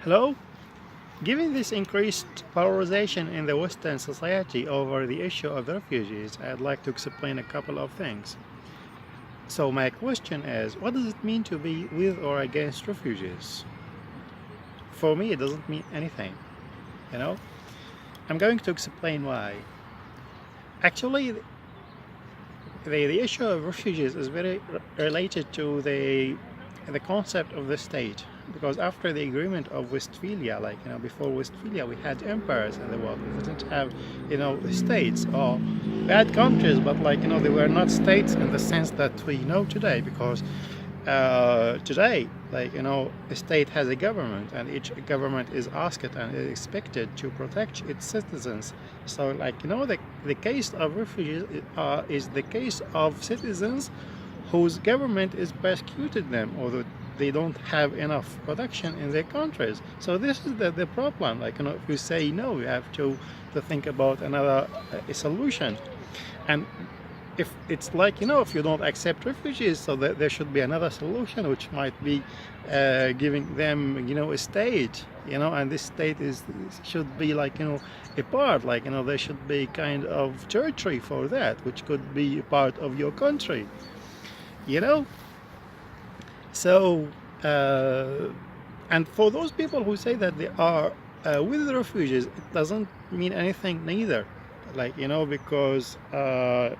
Hello? Given this increased polarization in the Western society over the issue of the refugees, I'd like to explain a couple of things. So my question is, what does it mean to be with or against refugees? For me, it doesn't mean anything, you know? I'm going to explain why. Actually, the issue of refugees is very related to the concept of the state, because after the agreement of Westphalia, before Westphalia we had empires in the world. We didn't have states, or bad countries, but they were not states in the sense that we know today, because today a state has a government, and each government is asked and is expected to protect its citizens. So the case of refugees is the case of citizens whose government is persecuted them, or they don't have enough protection in their countries. So this is the problem. If you say no, you have to think about another solution. And if it's if you don't accept refugees, so there should be another solution, which might be giving them a state, and this state should be a part, there should be kind of territory for that, which could be a part of your country, you know so and for those people who say that they are with the refugees, it doesn't mean anything neither, because I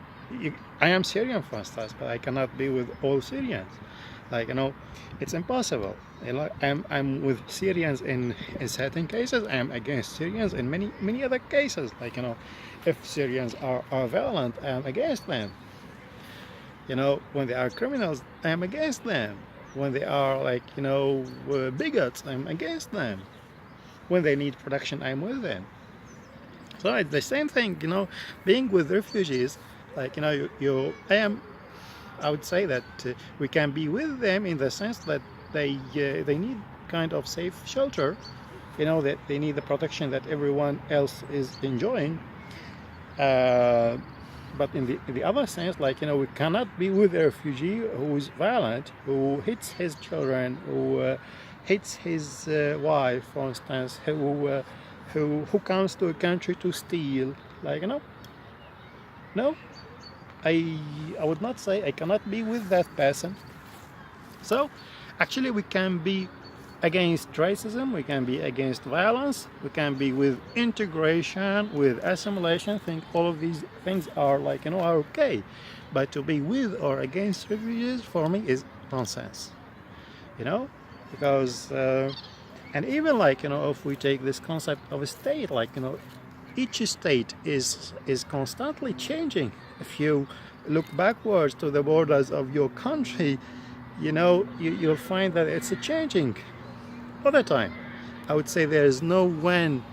am Syrian, for instance, but I cannot be with all Syrians. It's impossible. I'm with Syrians in certain cases. I am against Syrians in many other cases. If Syrians are violent, I am against them. When they are criminals, I am against them. When they are bigots, I'm against them. When they need protection, I'm with them. So it's the same thing, being with refugees. I would say that we can be with them in the sense that they need kind of safe shelter, that they need the protection that everyone else is enjoying. But in the other sense, we cannot be with a refugee who is violent, who hits his children, who hits his wife, for instance, who comes to a country to steal. No, I would not say I cannot be with that person. So actually we can be against racism, we can be against violence, we can be with integration, with assimilation. I think all of these things are are okay. But to be with or against refugees, for me, is nonsense. Because and even if we take this concept of a state, each state is constantly changing. If you look backwards to the borders of your country, you'll find that it's changing all the time. I would say there is no one,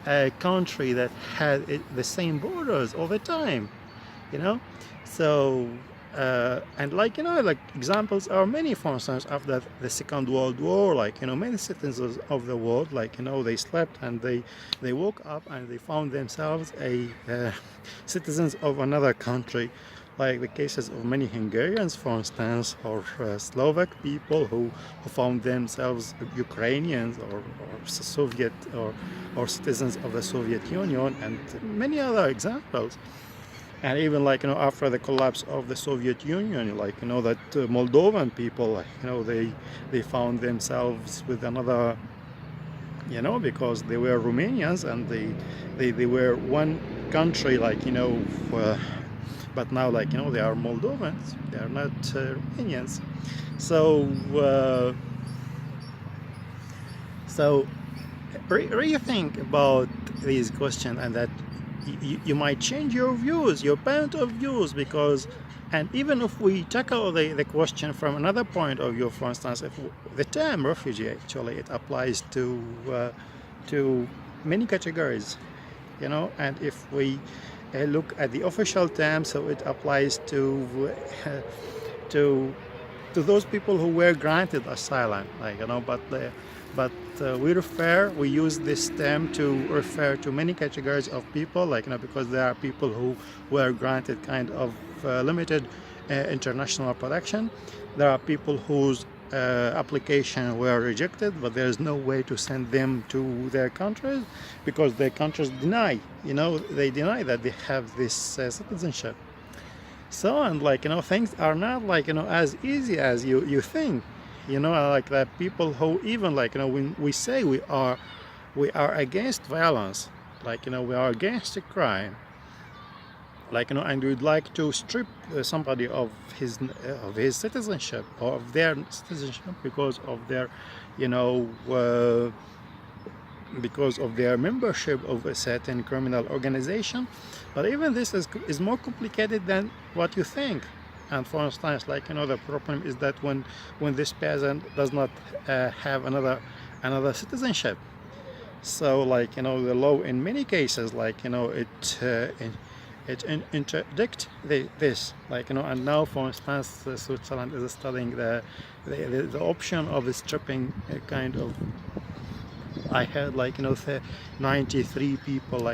a country that had the same borders all the time, So and examples are many. For instance, after the Second World War, many citizens of the world, they slept and they woke up and they found themselves citizens of another country, like the cases of many Hungarians, for instance, or Slovak people who found themselves Ukrainians, or Soviet or citizens of the Soviet Union, and many other examples. And even after the collapse of the Soviet Union, that Moldovan people, they found themselves with another, because they were Romanians and they were one country, but now they are Moldovans, they are not Romanians. So rethink about these questions, and that you might change your views, your point of views, because, and even if we tackle the question from another point of view, for instance, if the term refugee, actually it applies to many categories, and if we look at the official term, so it applies to those people who were granted asylum, but we use this term to refer to many categories of people, because there are people who were granted kind of limited international protection. There are people whose application were rejected, but there's no way to send them to their countries because their countries deny, they deny that they have this citizenship. So, and things are not as easy as you think. Like that people who even when we say we are against violence, we are against a crime, and we'd like to strip somebody of his citizenship or of their citizenship you know uh, because of their membership of a certain criminal organization. But even this is more complicated than what you think. And for instance, the problem is that when this person does not have another citizenship. So the law in many cases it interdict this, and now for instance Switzerland is studying the option of stripping a kind of, I heard 93 people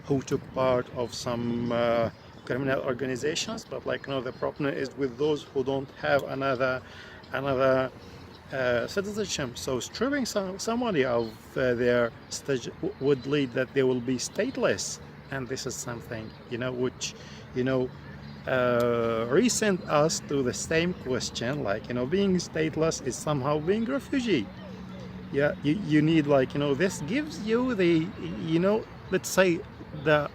who took part of some criminal organizations, but the problem is with those who don't have another citizenship. So stripping somebody of their stage would lead that they will be stateless, and this is something which resent us to the same question, being stateless is somehow being refugee. Yeah, you need this gives you the let's say the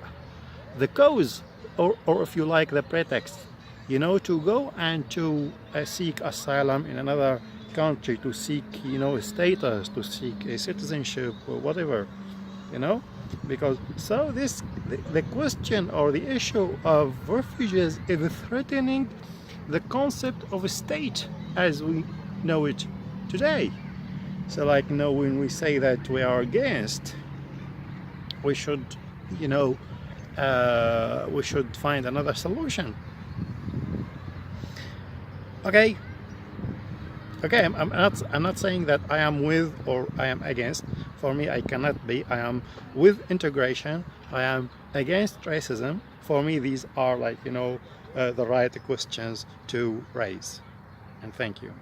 cause, or if you like the pretext, to go and to seek asylum in another country, to seek status, to seek a citizenship or whatever, because so the question or the issue of refugees is threatening the concept of a state as we know it today. So when we say that we are against, we should we should find another solution. Okay. I'm not saying that I am with or I am against. For me, I cannot be. I am with integration. I am against racism. For me, these are the right questions to raise. And thank you.